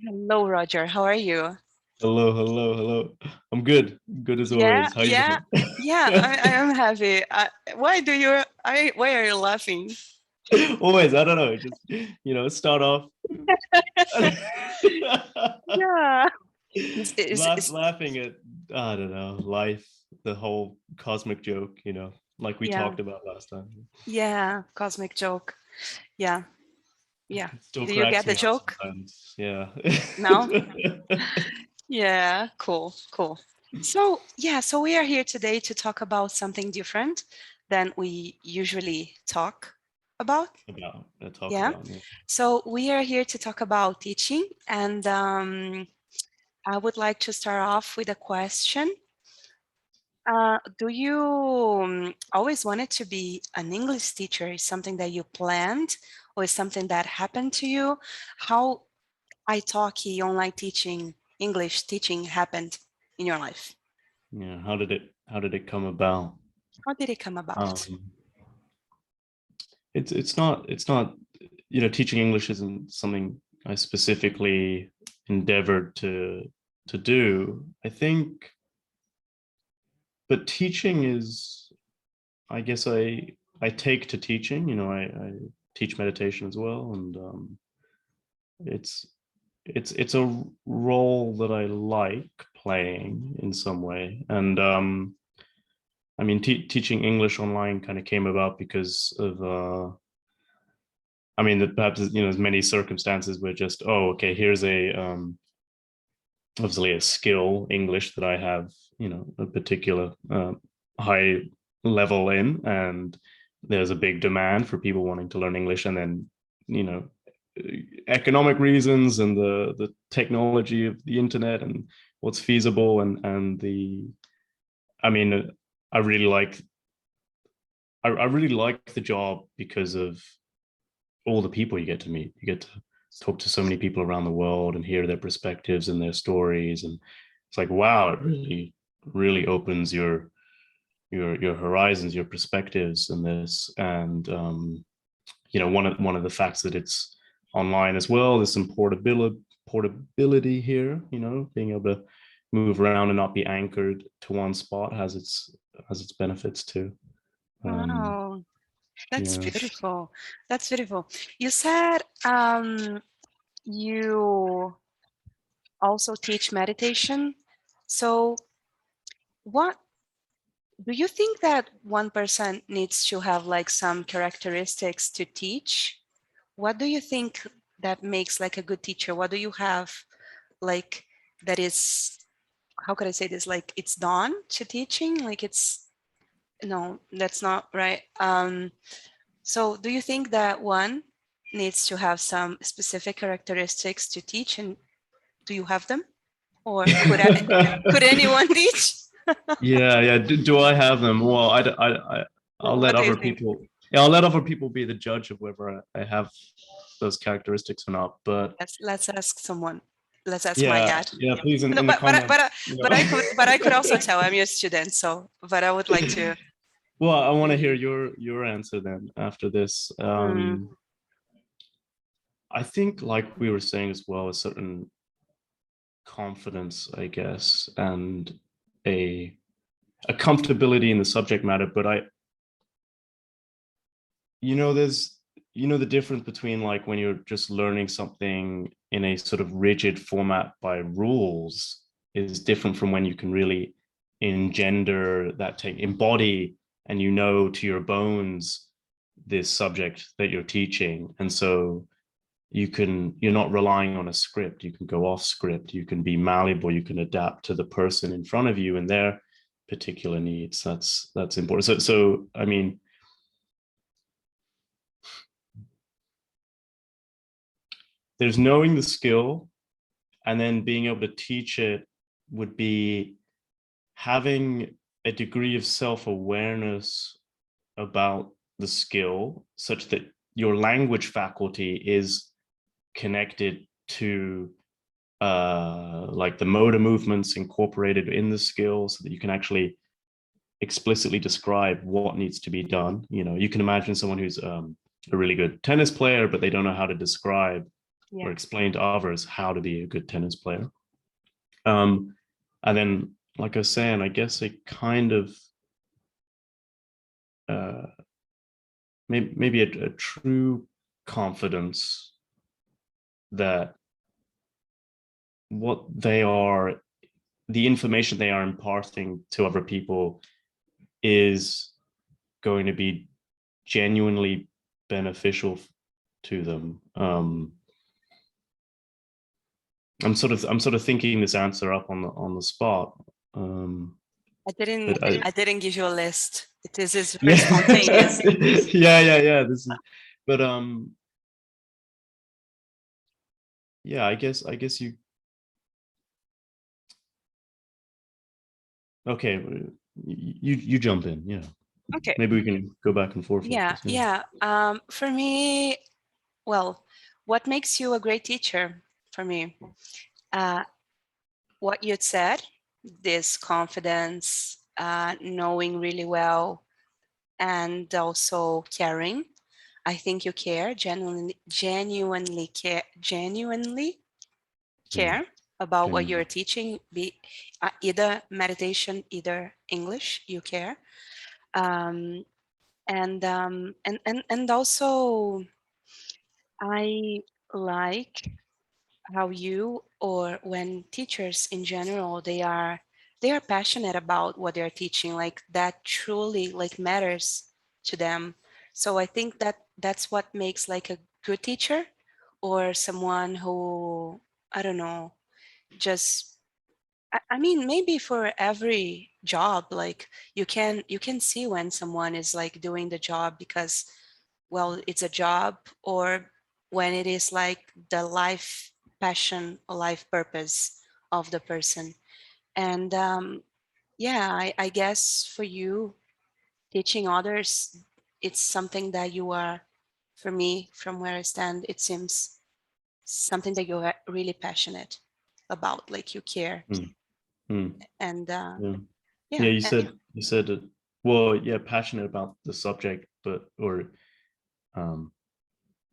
Hello, Roger. How are you? Hello, hello, hello. I'm good. Good as Yeah, always. How you yeah, doing? yeah. I am happy. Why are you laughing? Always. I don't know. Just start off. Yeah. It's Laughing at I don't know life, the whole cosmic joke. Like we yeah, talked about last time. yeah. Cosmic joke. Yeah, yeah. It still Do you get cracks the me up joke? sometimes. Yeah. No? Yeah, cool, cool. So we are here today to talk about something different than we usually talk about. About talk Yeah. about. Yeah. So we are here to talk about teaching, and I would like to start off with a question. Do you always wanted to be an English teacher? Is something that you planned, or is something that happened to you? How Italki online teaching, English teaching happened in your life? Yeah. How did it come about? How did it come about? Um, it's not teaching English isn't something I specifically endeavored to do. I think, but teaching is, I guess I take to teaching. I teach meditation as well, and it's it's a role that I like playing in some way. And I mean, teaching English online kind of came about because of I mean, that perhaps there's many circumstances where just, oh, okay, here's a obviously a skill English that I have, a particular high level in, and there's a big demand for people wanting to learn English, and then you know economic reasons and the technology of the internet and what's feasible, and the I mean, I really like I really like the job because of all the people you get to meet. You get to talk to so many people around the world and hear their perspectives and their stories, and it's like, wow, it really opens your horizons, your perspectives in this. And one of the facts that it's online as well, there's some portability here. Being able to move around and not be anchored to one spot has its benefits too. um Oh, that's yeah. beautiful. That's beautiful. You said you also teach meditation. So, what do you think that one person needs to have like some characteristics to teach? What do you think that makes like a good teacher? What do you have like that is, how could I say this? Like it's done to teaching? Like it's, no, that's not right. So do you think that one needs to have some specific characteristics to teach, and do you have them? Or could anyone teach? Yeah. Do I have them? Well, I'll let What do you other think? people. Yeah, I'll let other people be the judge of whether I have those characteristics or not. But Let's ask someone. Let's ask my yeah, dad. yeah. Please, in, No, in the comments. but I could also tell I'm your student. So, but I would like to. Well, I want to hear your answer then after this. Mm, I think, like we were saying as well, a certain confidence, I guess, and a a comfortability in the subject matter. But there's the difference between, like, when you're just learning something in a sort of rigid format by rules is different from when you can really engender that, take embody, and to your bones this subject that you're teaching. And so you're not relying on a script. You can go off script, you can be malleable, you can adapt to the person in front of you and their particular needs. That's important. So I mean, there's knowing the skill, and then being able to teach it would be having a degree of self-awareness about the skill, such that your language faculty is connected to like the motor movements incorporated in the skill, so that you can actually explicitly describe what needs to be done. You can imagine someone who's a really good tennis player, but they don't know how to describe or Yeah. explain to others how to be a good tennis player. And then, like I was saying, I guess a kind of maybe a true confidence that what they are, the information they are imparting to other people is going to be genuinely beneficial to them. I'm sort of thinking this answer up on the spot. I didn't give you a list. It is very Yeah, spontaneous. yeah. This is, but yeah. I guess you. Okay, you jump in. Yeah. Okay. Maybe we can go back and forth. Like Yeah, this, yeah. For me, well, what makes you a great teacher? For me, what you said, this confidence, knowing really well, and also caring. I think you care, genuinely care about what you're teaching, be either meditation, either English, you care. And also I like how you, or when teachers in general, they are passionate about what they're teaching, like that truly like matters to them. So I think that that's what makes like a good teacher, or someone who, I don't know, just I mean, maybe for every job, like you can see when someone is like doing the job because, well, it's a job, or when it is like the life passion or life purpose of the person. And yeah, I guess for you, teaching others, it's something that you are, for me, from where I stand, it seems something that you're really passionate about, like you care. And Yeah. yeah. Yeah, you said it. Well, yeah, passionate about the subject, but or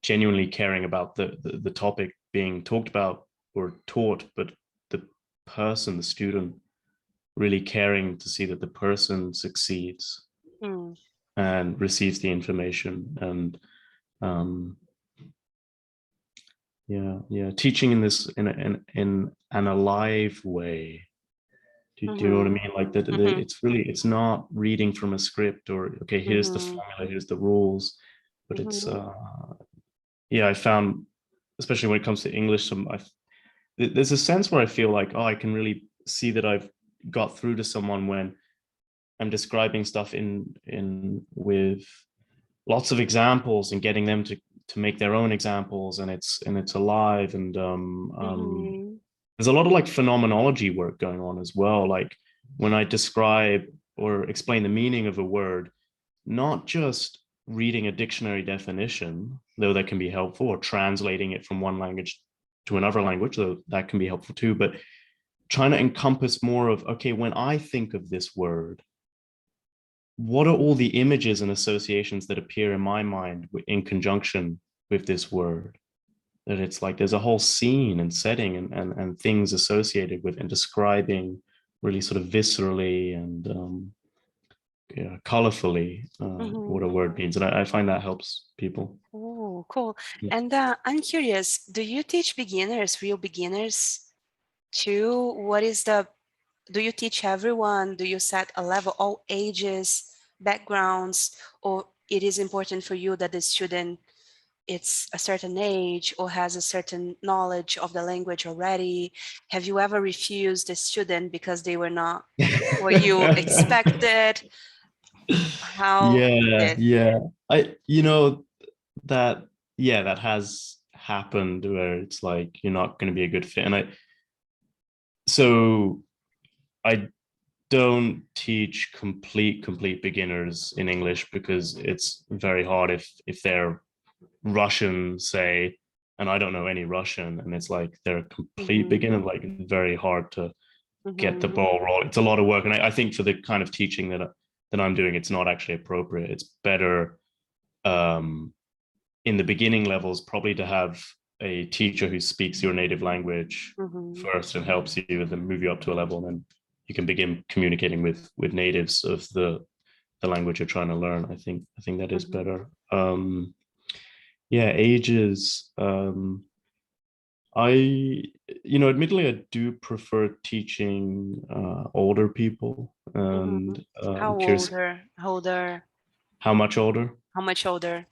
genuinely caring about the topic being talked about or taught, but the person, the student, really caring to see that the person succeeds Mm. and receives the information. And yeah, teaching in this in an alive way. Do you know what I mean? Like that, it's really, it's not reading from a script or, okay, here's the formula, here's the rules, but it's yeah, I found, especially when it comes to English, there's a sense where I feel like, oh, I can really see that I've got through to someone when I'm describing stuff in with lots of examples and getting them to make their own examples, and it's alive. And there's a lot of like phenomenology work going on as well, like when I describe or explain the meaning of a word, not just reading a dictionary definition, though that can be helpful, or translating it from one language to another language, though that can be helpful too, but trying to encompass more of, okay, when I think of this word, what are all the images and associations that appear in my mind in conjunction with this word? That it's like there's a whole scene and setting and things associated with and describing really sort of viscerally and yeah, colorfully what a word means. And I find that helps people. Oh, cool. Yeah. And I'm curious, do you teach beginners, real beginners too? Do you teach everyone? Do you set a level, all ages, backgrounds, or it is important for you that the student, it's a certain age or has a certain knowledge of the language already? Have you ever refused a student because they were not what you expected? How Yeah, did? yeah. I, you know, that, yeah, that has happened where it's like you're not going to be a good fit. And so I don't teach complete beginners in English because it's very hard if they're Russian, say, and I don't know any Russian, and it's like they're a complete beginner, like very hard to get the ball rolling. It's a lot of work, and I think for the kind of teaching that I'm doing, it's not actually appropriate. It's better in the beginning levels probably to have a teacher who speaks your native language Mhm. first and helps you and then move you up to a level, and then you can begin communicating with natives of the language you're trying to learn. I think that is Mhm. better. Yeah, ages. I, admittedly, I do prefer teaching older people, Mhm. and How I'm curious, older? How older? how much older? How much older?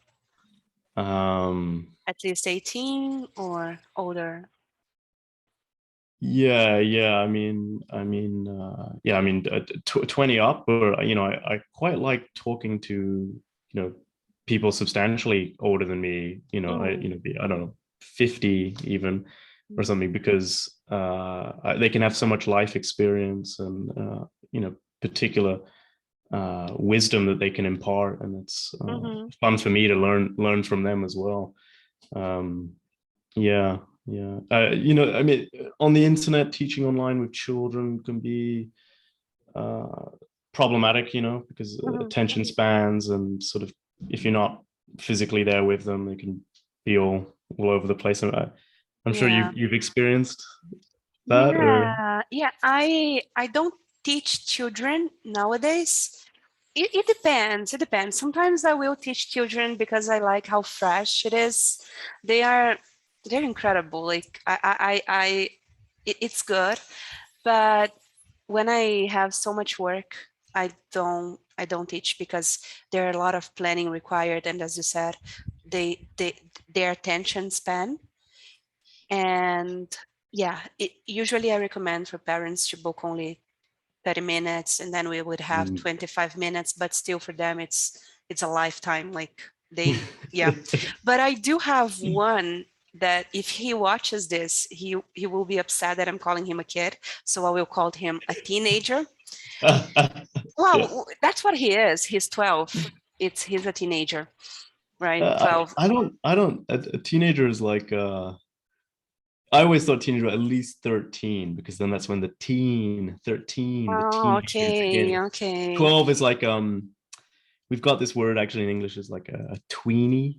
Um, At least 18 or older? yeah. Yeah. 20 up, or I quite like talking to people substantially older than me. Mm. I don't know, 50 even or Mm. something, because they can have so much life experience and particular wisdom that they can impart, and it's Mhm. fun for me to learn from them as well. Um, yeah, yeah. I mean, on the internet, teaching online with children can be uh, problematic, because Mhm. attention spans and sort of, if you're not physically there with them, they can be all over the place. I'm sure Yeah. you've experienced that, or Yeah. I don't teach children nowadays. It depends. It depends. Sometimes I will teach children because I like how fresh it is. They are they're incredible. Like it's good. But when I have so much work, I don't teach because there are a lot of planning required, and as you said, their attention span. And yeah, usually I recommend for parents to book only 30 minutes, and then we would have Mm. 25 minutes, but still for them it's a lifetime. Like yeah. But I do have one that if he watches this, he will be upset that I'm calling him a kid. So I will call him a teenager. Yeah. Well, that's what he is. He's 12. He's a teenager, right? 12. I don't. A teenager is like. I always thought teenagers were at least 13, because then that's when the 13, the Oh, teenage years okay, begin. okay. 12 is like we've got this word actually in English is like a tweenie,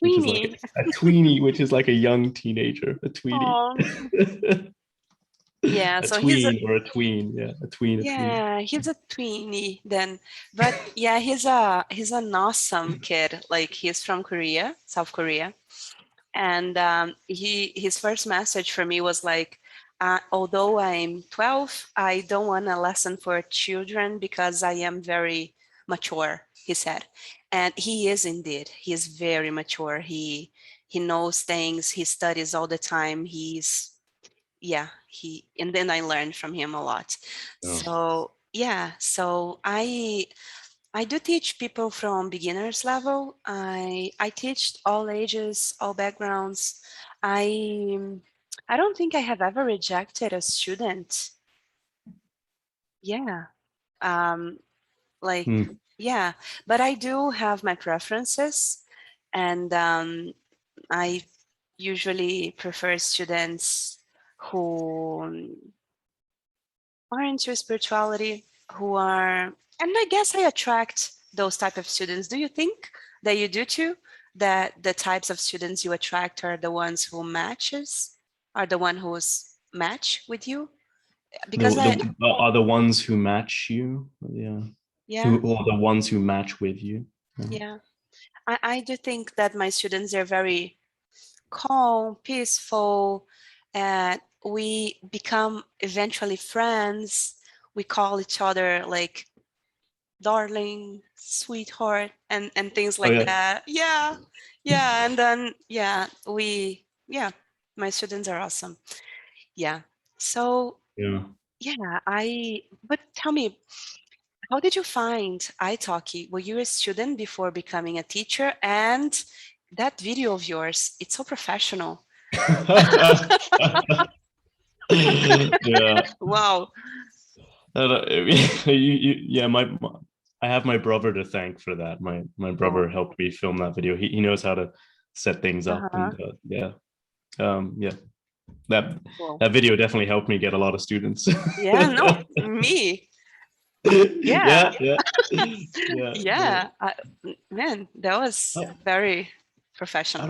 which is like Tweenie. a tweenie, which is like a young teenager, a tweenie. Oh, yeah. A So he's a tween or a tween, yeah, a tween, a tween. yeah, he's a tweenie then. But yeah, he's an awesome kid. Like he's from Korea, South Korea. And his first message for me was like, although I'm 12, I don't want a lesson for children because I am very mature, he said. And he is indeed. He is very mature. He knows things. He studies all the time. Yeah, and then I learned from him a lot. Oh. So yeah, so I do teach people from beginners level. I teach all ages, all backgrounds. I I don't think I have ever rejected a student. Yeah. Um, like Hmm. yeah, but I do have my preferences, and I usually prefer students who are into spirituality, who are, and I guess I attract those type of students. Do you think that you do too? That the types of students you attract are the ones who are the one who's match with you? Because The are the ones who match you, yeah. yeah, Who are the ones who match with you? Yeah. yeah. I do think that my students are very calm, peaceful, and we become eventually friends. We call each other like darling, sweetheart, and things Oh like yeah. that. Yeah, yeah, and then yeah, my students are awesome. Yeah. So Yeah. yeah, but tell me, how did you find Italki? Were you a student before becoming a teacher? And that video of yours, it's so professional. Yeah. Wow. Yeah, I have my brother to thank for that. My Oh, brother helped me film that video. He knows how to set things up, uh-huh. and yeah, yeah. That Cool. that video definitely helped me get a lot of students. Yeah, no, me. Yeah. Yeah, yeah, yeah, Yeah. Man, that was yeah. very. professional? I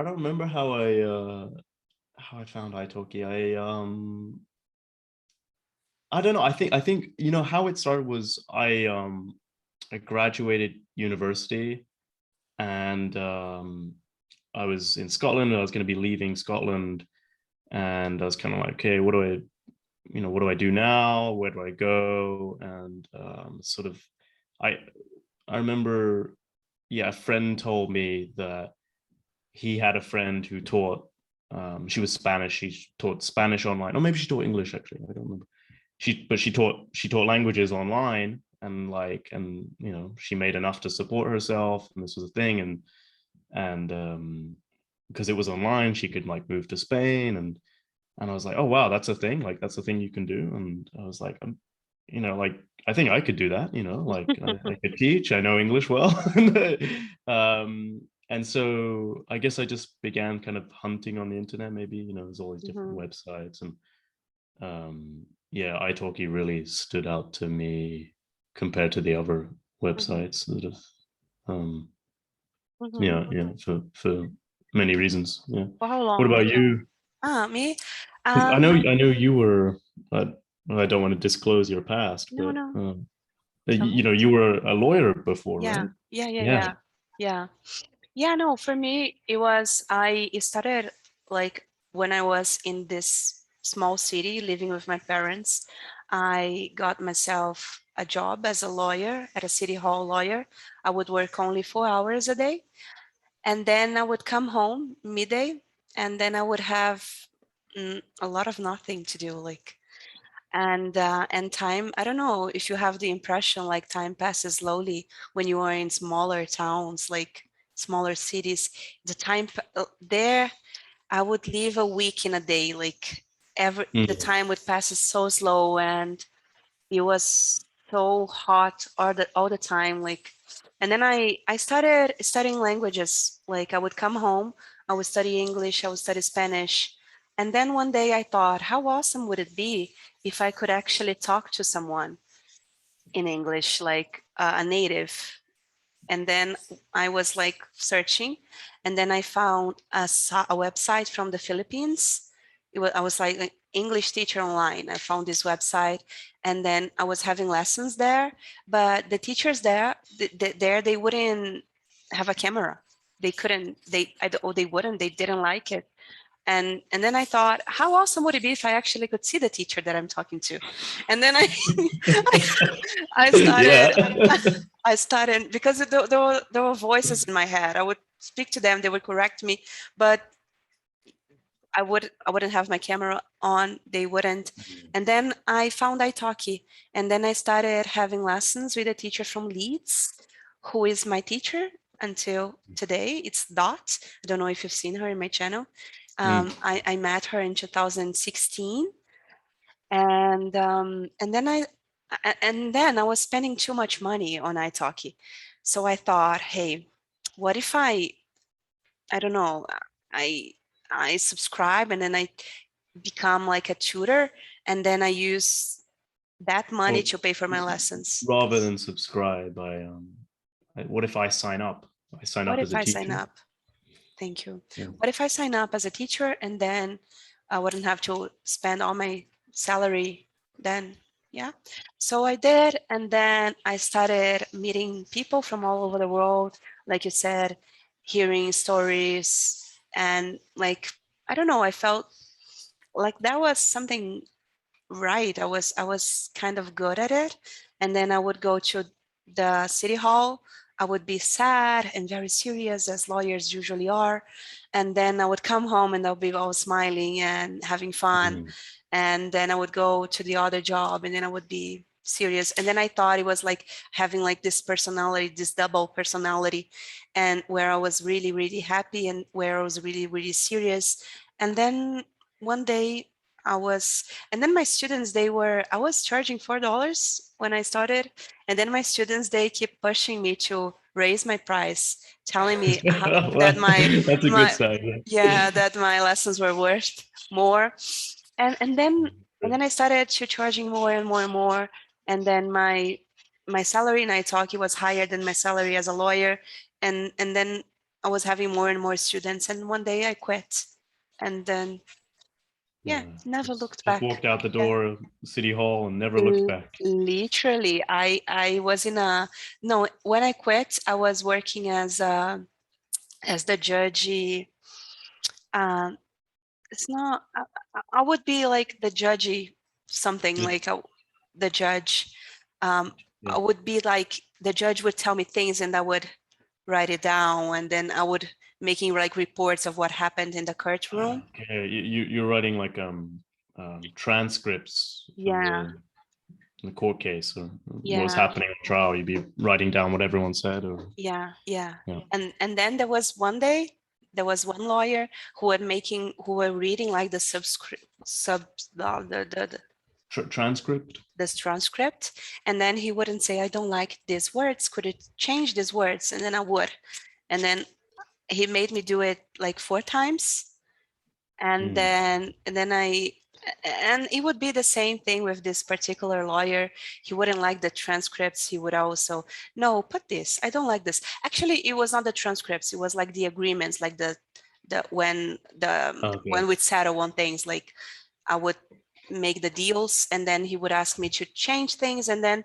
don't remember how I found Italki. I don't know. I think you know how it started was I graduated university, and I was in Scotland, and I was going to be leaving Scotland, and I was kind of like, okay, what do I do now? Where do I go? And sort of, I remember, yeah, a friend told me that he had a friend who taught. She was Spanish. She taught Spanish online, or maybe she taught English. Actually, I don't remember. She taught languages online, and you know, she made enough to support herself, and this was a thing, and because it was online, she could like move to Spain, and I was like, oh wow, that's a thing. Like that's a thing you can do. And I was like, you know, like I think I could do that. You know, like I could teach. I know English well. And so I guess I just began kind of hunting on the internet. Maybe, you know, there's all these different websites, and yeah, italki really stood out to me compared to the other websites that have yeah for many reasons. Yeah. For how What long? about you? Me? I know you were. I don't want to disclose your past, No, but no. you know, you were a lawyer before, Yeah, right? yeah. Yeah, no, for me, it was, I started like when I was in this small city living with my parents. I got myself a job as a lawyer, at a city hall lawyer. I would work only 4 hours a day. And then I would come home midday, and then I would have a lot of nothing to do. Like, and time, I don't know if you have the impression like time passes slowly when you are in smaller towns, like smaller cities. The time there, I would live a week in a day. Like the Mm. time would pass so slow, and it was so hot all the time. Like, and then I started studying languages. Like I would come home, I would study English, I would study Spanish. And then one day I thought, how awesome would it be if I could actually talk to someone in English, like a native. And then I was like searching, and then I found a website from the Philippines. I was like an English teacher online. I found this website, and then I was having lessons there. But the teachers there, they wouldn't have a camera. They couldn't. They wouldn't. They didn't like it. And then I thought, how awesome would it be if I actually could see the teacher that I'm talking to? And then I Yeah. started I started because there were voices in my head. I would speak to them, they would correct me, but I wouldn't have my camera on, they wouldn't. And then I found Italki, and then I started having lessons with a teacher from Leeds, who is my teacher until today. It's Dot. I don't know if you've seen her in my channel. I met her in 2016, and then I was spending too much money on Italki. So I thought, hey, what if I don't know, I I subscribe, and then I become like a tutor, and then I use that money Well, to pay for my lessons. rather than subscribe, what if I sign up? I sign What up as if a I sign teacher. up? Thank you. Yeah. What if I sign up as a teacher, and then I wouldn't have to spend all my salary then? Yeah. So I did. And then I started meeting people from all over the world. Like you said, hearing stories, and like, I don't know, I felt like that was something right. I was kind of good at it. And then I would go to the city hall. I would be sad and very serious, as lawyers usually are. And then I would come home, and I'll be all smiling and having fun. And then I would go to the other job, and then I would be serious. And then I thought it was like having like this personality, this double personality, and where I was really, really happy, and where I was really, really serious. And then one day and then my students, I was charging $4 when I started. And then my students, they keep pushing me to raise my price, telling me that Well, that's a good sign. yeah, that my lessons were worth more. And then I started to charging more and more and more. And then my salary in Italki was higher than my salary as a lawyer. And then I was having more and more students, and one day I quit, and then never looked back. Just walked out the door of City Hall and never looked back. Literally, I was in a no. When I quit, I was working as the judge. It's not. I would be like the judgy something like the judge. I would be like the judge would tell me things, and I would write it down, and then I would making like reports of what happened in the courtroom. Okay, you're writing like transcripts from the court case, or what was happening in the trial. You'd be writing down what everyone said, or and then there was one day, there was one lawyer who were reading like the transcript. This transcript, and then he wouldn't say, I don't like these words, could it change these words? And then I would, and then he made me do it like 4 times, and then and it would be the same thing with this particular lawyer. He wouldn't like the transcripts. He would also, no, put this, I don't like this. Actually, it was not the transcripts, it was like the agreements, like when we settle on things, like I would make the deals, and then he would ask me to change things, and then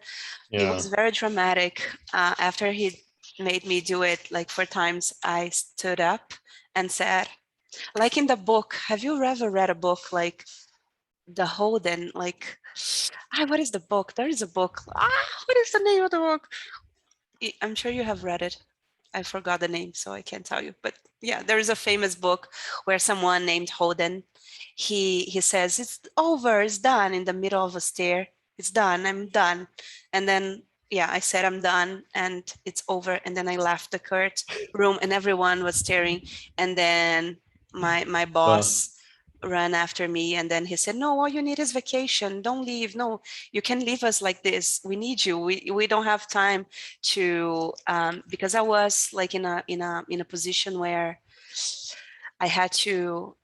it was very dramatic. After he made me do it like 4 times, I stood up and said, like in the book, have you ever read a book like the Holden, like what is the book? There is a book. What is the name of the book? I'm sure you have read it. I forgot the name, so I can't tell you. But yeah, there is a famous book where someone named Holden, he says, it's over, it's done, in the middle of a stair. It's done, I'm done. And then, I said I'm done and it's over. And then I left the court room and everyone was staring. And then my boss ran after me, and then he said, no, all you need is vacation, don't leave. No, you can leave us like this, we need you, we don't have time to because I was like in a position where I had to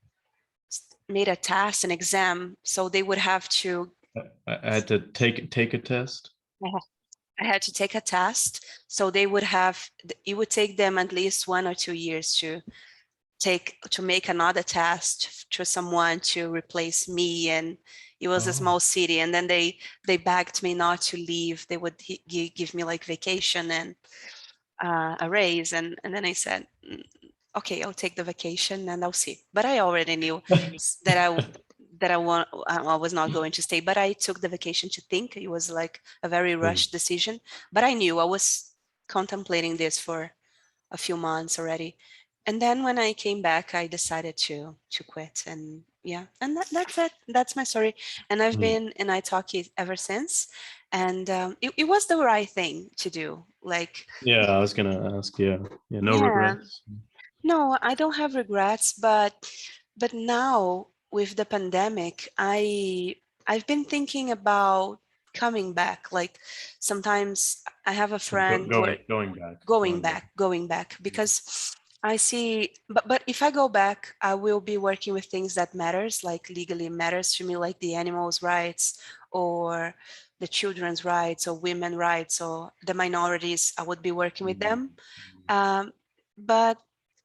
make a test, an exam, so they would have to I had to take a test. I had to take a test, so they would have, it would take them at least 1 or 2 years to make another test to someone to replace me, and it was a small city, and then they begged me not to leave. They would give me like vacation and a raise, and then I said, okay, I'll take the vacation and I'll see. But I already knew that I was not going to stay, but I took the vacation to think. It was like a very rushed decision, but I knew I was contemplating this for a few months already. And then when I came back, I decided to quit, and and that's it. That's my story. And I've been in Italki ever since, and it was the right thing to do. Like, I was gonna ask, no regrets. No, I don't have regrets, but now with the pandemic, I've been thinking about coming back. Like sometimes I have a friend going back because I see, but if I go back, I will be working with things that matters, like legally matters to me, like the animals' rights or the children's rights or women's rights or the minorities. I would be working with them. But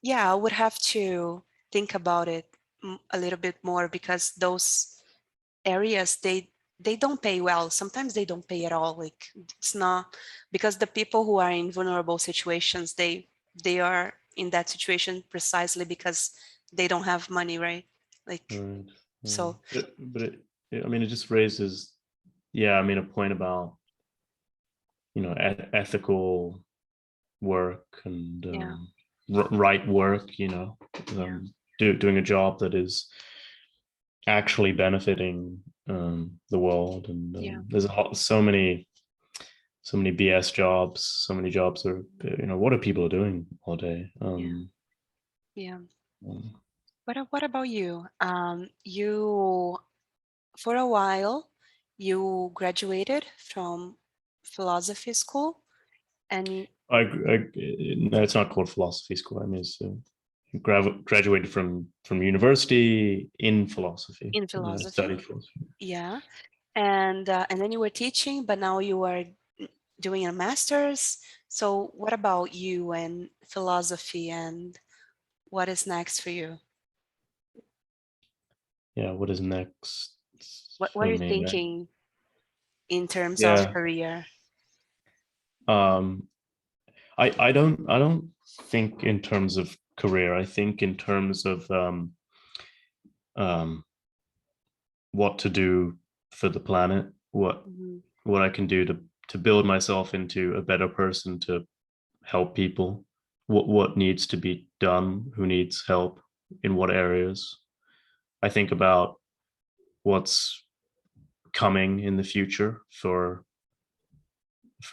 I would have to think about it a little bit more, because those areas, they don't pay well. Sometimes they don't pay at all. Like, it's not, because the people who are in vulnerable situations, they are in that situation precisely because they don't have money, right? Like, so. But it just raises, a point about, ethical work and right work, doing a job that is actually benefiting the world. And there's so many BS jobs, so many jobs are, what are people doing all day? What about you? You, for a while, you graduated from philosophy school, and no, it's not called philosophy school. I mean, it's graduated from university in philosophy. Studied philosophy. And then you were teaching, but now you are doing a master's. So what about you and philosophy, and what is next for you? Yeah, what is next What for are you me? thinking in terms of Yeah. career? Um, I don't think in terms of career. I think in terms of um, what to do for the planet, Mhm. what I can do to build myself into a better person, to help people, what needs to be done, who needs help, in what areas. I think about what's coming in the future for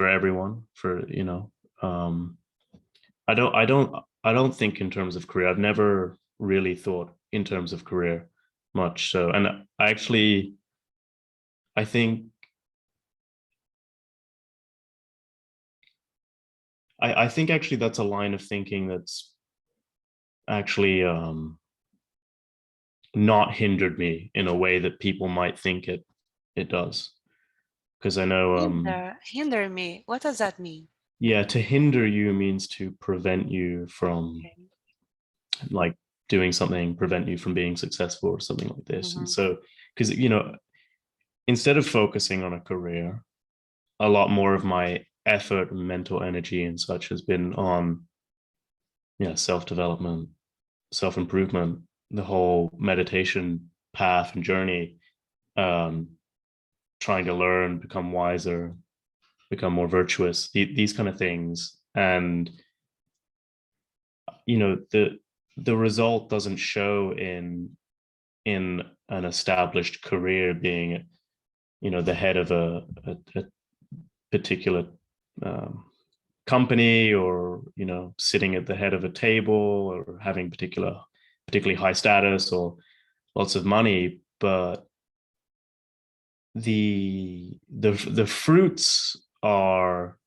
everyone, for um I don't think in terms of career. I've never really thought in terms of career much. So, and I think I think actually that's a line of thinking that's actually not hindered me in a way that people might think it does. Because I know Hinder me. What does that mean? yeah, to hinder you means to prevent you from Okay. like doing something, prevent you from being successful or something like this. And Mhm. so, because instead of focusing on a career, a lot more of my effort and mental energy and such has been on self-development, self-improvement, the whole meditation path and journey, um, trying to learn, become wiser, become more virtuous, these kind of things. And the result doesn't show in an established career, being the head of a particular um, company, or sitting at the head of a table, or having particularly high status or lots of money. But the fruits are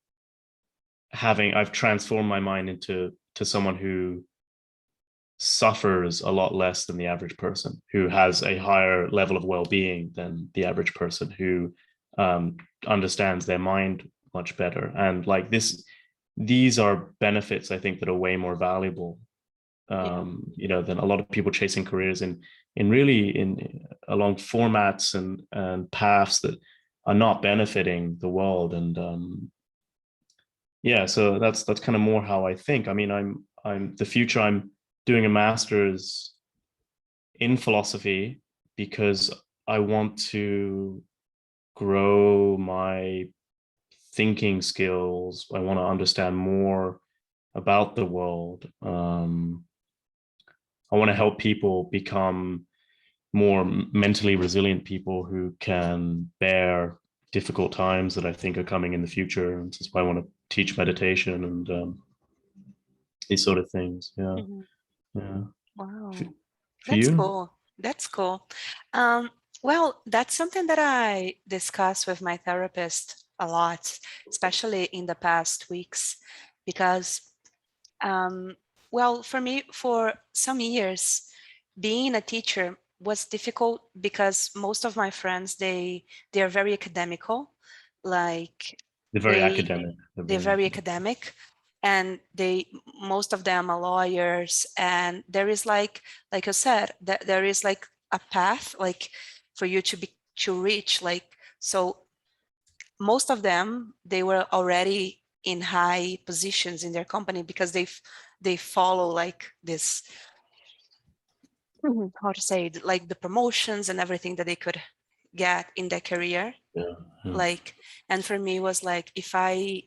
I've transformed my mind into someone who suffers a lot less than the average person, who has a higher level of well-being than the average person, who understands their mind much better. And like these are benefits, I think, that are way more valuable Yeah. than a lot of people chasing careers in really in along formats and paths that are not benefiting the world. And yeah, so that's kind of more how I think. I mean, I'm the future. I'm doing a master's in philosophy because I want to grow my thinking skills. I want to understand more about the world. I want to help people become more mentally resilient people who can bear difficult times that I think are coming in the future. And that's why I want to teach meditation and these sort of things. Yeah, Mhm. yeah. For, Wow. for That's you? cool. That's cool. Um, well, that's something that I discuss with my therapist a lot, especially in the past weeks, because, um, well, for me, for some years, being a teacher was difficult because most of my friends, they are very academical, like They're very they academic. They're they're very very academic. academic, and most of them are lawyers, and there is like I said, that there is like a path like for you to reach, like, so most of them, they were already in high positions in their company because they follow like this, how to say it, like the promotions and everything that they could get in their career, Yeah, yeah. like. And for me it was like, if I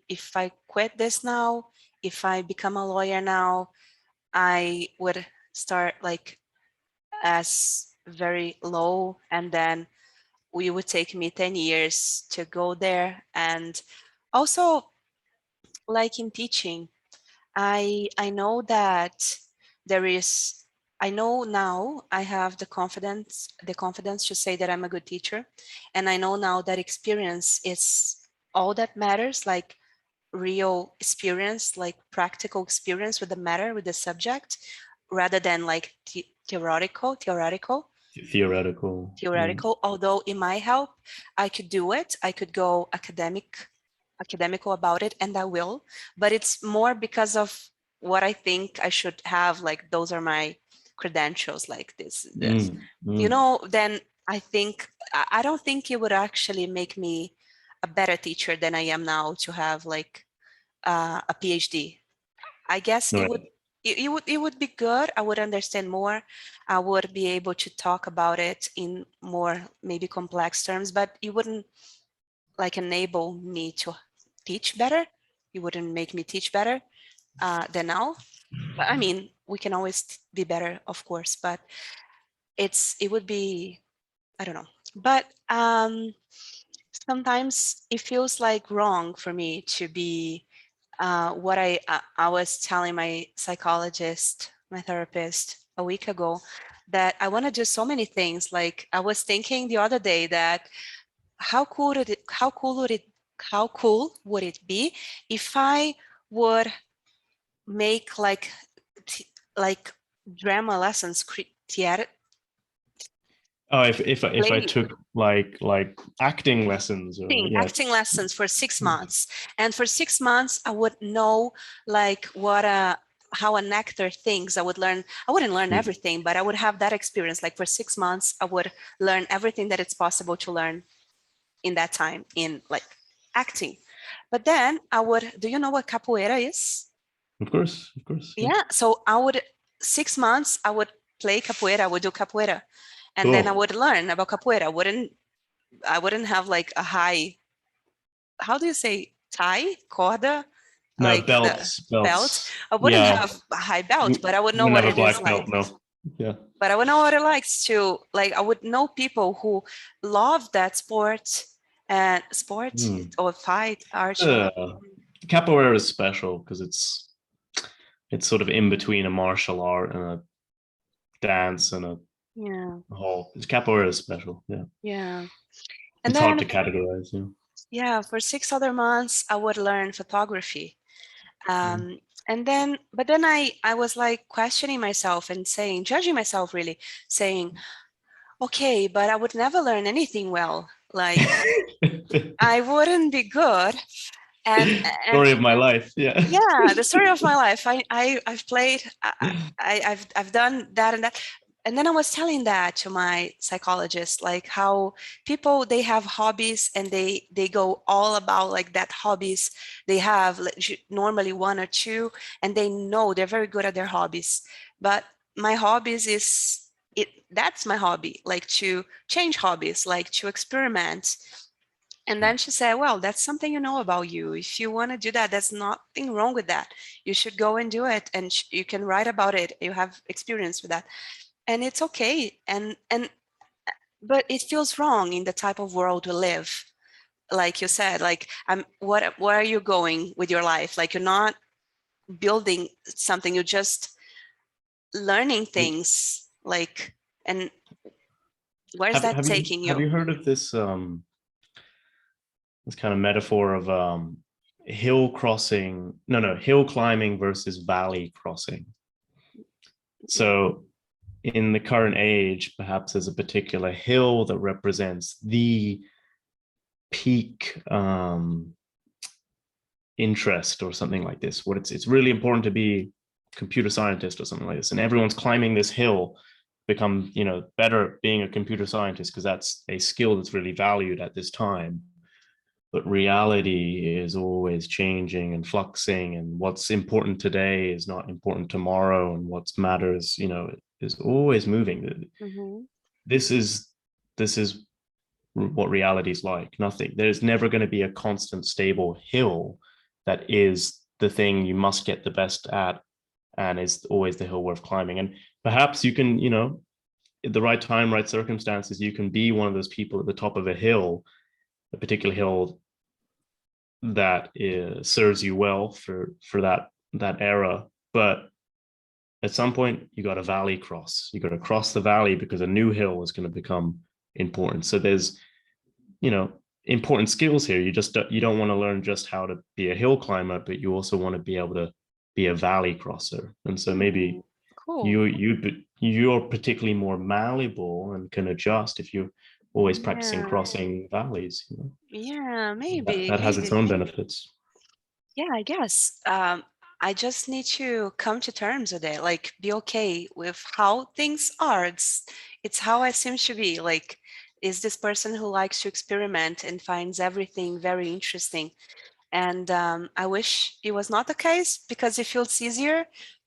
quit this now, if I become a lawyer now, I would start like as very low, and then we would take me 10 years to go there. And also, like in teaching, I know that there is, I know now I have the confidence to say that I'm a good teacher. And I know now that experience is all that matters, like real experience, like practical experience with the matter, with the subject, rather than like theoretical. Theoretical. Yeah. Although it might help, I could do it. I could go academic academical about it, and I will, but it's more because of what I think I should have, like those are my credentials, like this. You know, then I think I don't think it would actually make me a better teacher than I am now to have like a PhD. I guess it would it would be good. I would understand more. I would be able to talk about it in more maybe complex terms, but it wouldn't like enable me to teach better. It wouldn't make me teach better than now. But I mean, we can always be better, of course, but it would be, I don't know. But sometimes it feels like wrong for me to be what I was telling my psychologist, my therapist a week ago, that I want to do so many things. Like I was thinking the other day that how cool would it be if I would make like drama lessons, theater. Oh, if I took like acting lessons or acting lessons for 6 months, and for 6 months I would know like how an actor thinks. I wouldn't learn everything, but I would have that experience. Like for 6 months, I would learn everything that it's possible to learn in that time in like acting. But then do you know what capoeira is? Of course. Yeah. So 6 months, I would play capoeira, I would do capoeira. And then I would learn about capoeira. I wouldn't have like a high, how do you say, tie, corda? No, like belts. Belt. I wouldn't have a high belt, but I would know what it is like. No. Yeah. But I would know what it likes to, like, I would know people who love that sport and or fight, archery. Capoeira is special because it's sort of in between a martial art and a dance and a whole. Capoeira is special. Yeah. And it's hard to categorize. Yeah, for 6 other months, I would learn photography. And then, but then I was like questioning myself and judging myself really, saying, okay, but I would never learn anything well. Like I wouldn't be good. And story of my life. Yeah, the story of my life. I've played, I've done that and that. And then I was telling that to my psychologist, like how people, they have hobbies and they go all about like that hobbies. They have normally 1 or 2, and they know they're very good at their hobbies. But my hobbies that's my hobby, like to change hobbies, like to experiment. And then she said, well, that's something you know about you. If you want to do that, there's nothing wrong with that. You should go and do it, and you can write about it. You have experience with that. And it's okay. But it feels wrong in the type of world we live. Like you said, like where are you going with your life? Like you're not building something, you're just learning things. Like, and where's that taking you? Have you heard of this this kind of metaphor of hill climbing versus valley crossing? So in the current age, perhaps there's a particular hill that represents the peak interest or something like this. What it's really important to be a computer scientist or something like this, and everyone's climbing this hill, become better at being a computer scientist because that's a skill that's really valued at this time. But reality is always changing and fluxing, and what's important today is not important tomorrow, and what matters is always moving. This is what reality is like. Nothing. There's never going to be a constant stable hill that is the thing you must get the best at and is always the hill worth climbing. And perhaps you can, at the right time, right circumstances, you can be one of those people at the top of a hill, a particular hill that serves you well for that era. But at some point you got a valley cross. You got to cross the valley because a new hill is going to become important. So there's important skills here. You don't want to learn just how to be a hill climber, but you also want to be able to be a valley crosser. And so maybe you're particularly more malleable and can adjust if you always practicing Yeah. crossing valleys. You know? Yeah, That has its own maybe. benefits. Yeah, I guess. I just need to come to terms with it, like be okay with how things are. It's how I seem to be. Like, is this person who likes to experiment and finds everything very interesting. And I wish it was not the case, because it feels easier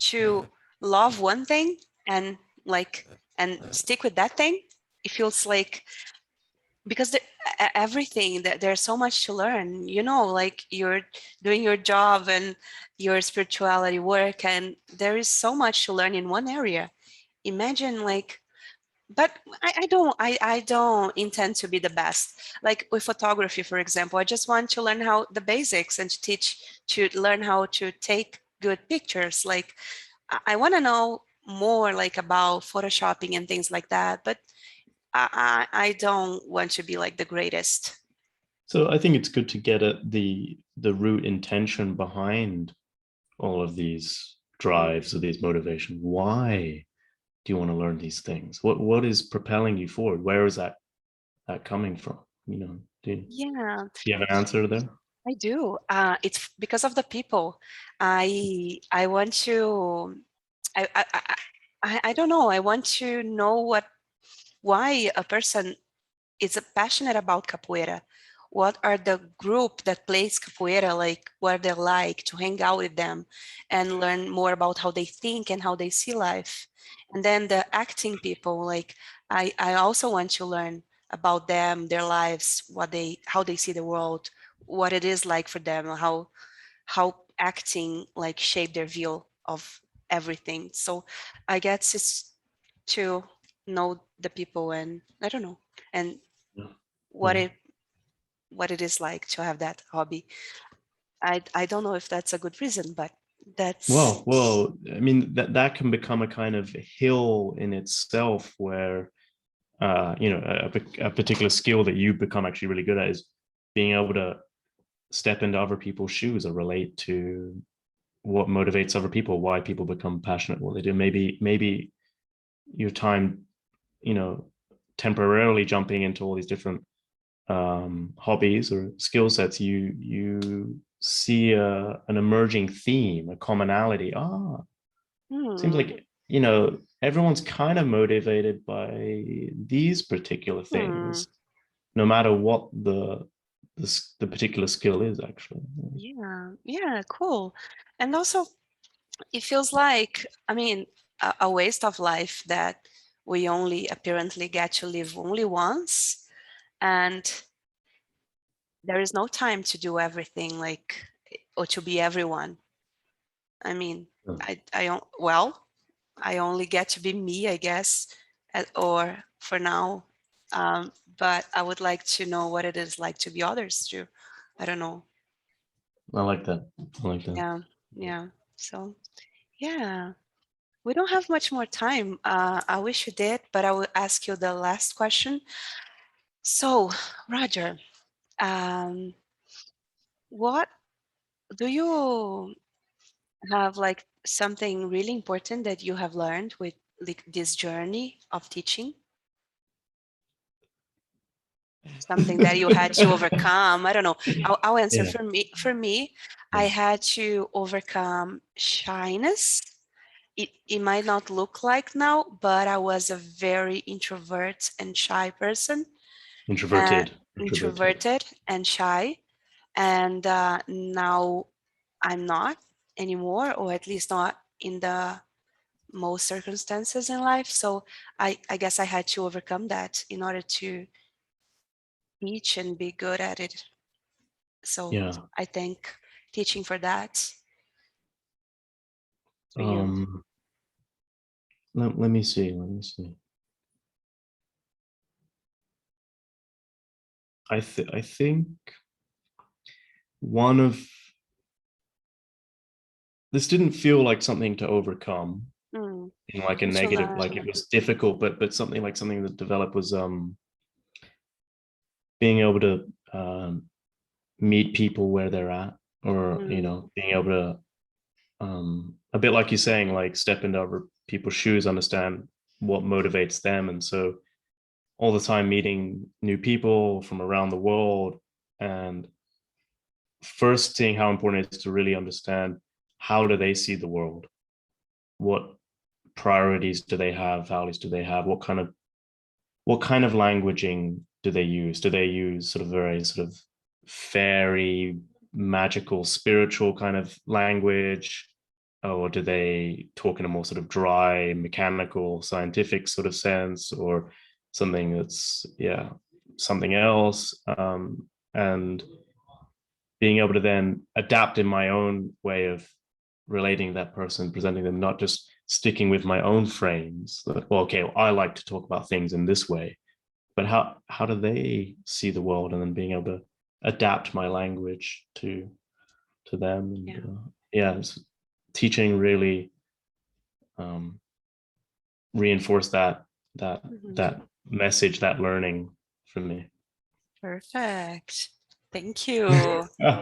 to love one thing and like and stick with that thing. It feels like, because everything that there's so much to learn, like you're doing your job and your spirituality work, and there is so much to learn in one area. Imagine, like, but I don't intend to be the best. Like with photography, for example, I just want to learn how the basics and to learn how to take good pictures. Like I want to know more, like, about photoshopping and things like that, but I don't want to be like the greatest. So I think it's good to get at the root intention behind all of these drives or these motivations. Why do you want to learn these things? What is propelling you forward? Where is that coming from? You know, Yeah, do you have an answer there? I do. It's because of the people. I want to. I don't know. I want to know why a person is passionate about capoeira. What are the group that plays capoeira, like what they're like, to hang out with them and learn more about how they think and how they see life. And then the acting people, like I also want to learn about them, their lives, how they see the world, what it is like for them, how acting like shape their view of everything. So I guess it's to know the people, and I don't know, and Yeah. what it is like to have that hobby. I don't know if that's a good reason, but that's Well, I mean that can become a kind of hill in itself, where a particular skill that you become actually really good at is being able to step into other people's shoes or relate to what motivates other people, why people become passionate what they do. Maybe your time, temporarily jumping into all these different hobbies or skill sets, you see an emerging theme, a commonality. Seems hmm, like everyone's kind of motivated by these particular hmm, things, no matter what the particular skill is, actually. yeah, cool. And also, it feels like, I mean, a waste of life that we only apparently get to live only once, and there is no time to do everything, like, or to be everyone. I mean, I don't, well, I only get to be me, I guess, or for now. But I would like to know what it is like to be others too. I don't know. I like that. I like that. Yeah, yeah. So yeah, we don't have much more time. I wish we did, but I will ask you the last question. So, Roger, um, what do you have, like, something really important that you have learned with, like, this journey of teaching? Something that you had to overcome? I don't know. I'll answer. Yeah. For me, I Yeah. had to overcome shyness. It might not look like now, but I was a very introvert and shy person, uh, Introverted. introverted and shy. And now I'm not anymore, or at least not in the most circumstances in life. So I guess I had to overcome that in order to teach and be good at it. So Yeah. I thank teaching for that, for you. um let me see. I think one of this didn't feel like something to overcome Mm, in like a to negative, like learn. it was difficult, but something that developed was being able to meet people where they're at, or Mm, being able to a bit like you're saying, like step into other people's shoes, understand what motivates them. And so all the time meeting new people from around the world, and first seeing how important it is to really understand how do they see the world, what priorities do they have, values do they have, what kind of languaging do they use? Do they use sort of very sort of fairy, magical, spiritual kind of language? Or do they talk in a more sort of dry, mechanical, scientific sort of sense, or something that's, yeah, something else? And being able to then adapt in my own way of relating to that person, presenting them, not just sticking with my own frames that, well, okay, well, I like to talk about things in this way, but how do they see the world, and then being able to adapt my language to them. And, teaching really reinforced that message, that learning for me. Perfect. Thank you.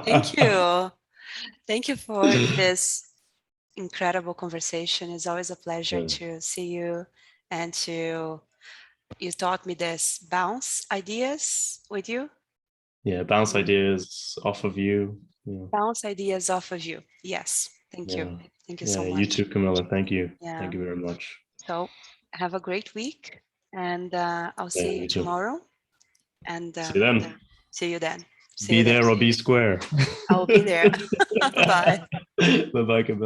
Thank you. Thank you for this incredible conversation. It's always a pleasure to see you, and you taught me this bounce ideas with you. Yeah, bounce ideas off of you. Yeah. Bounce ideas off of you. Yes. Thank you. Thank you so much. You too, Camila. Thank you. Thank you very much. So have a great week, and I'll see you tomorrow. And see you then. See you then. Be there or be square. I'll be there. Bye. Bye-bye, Camila.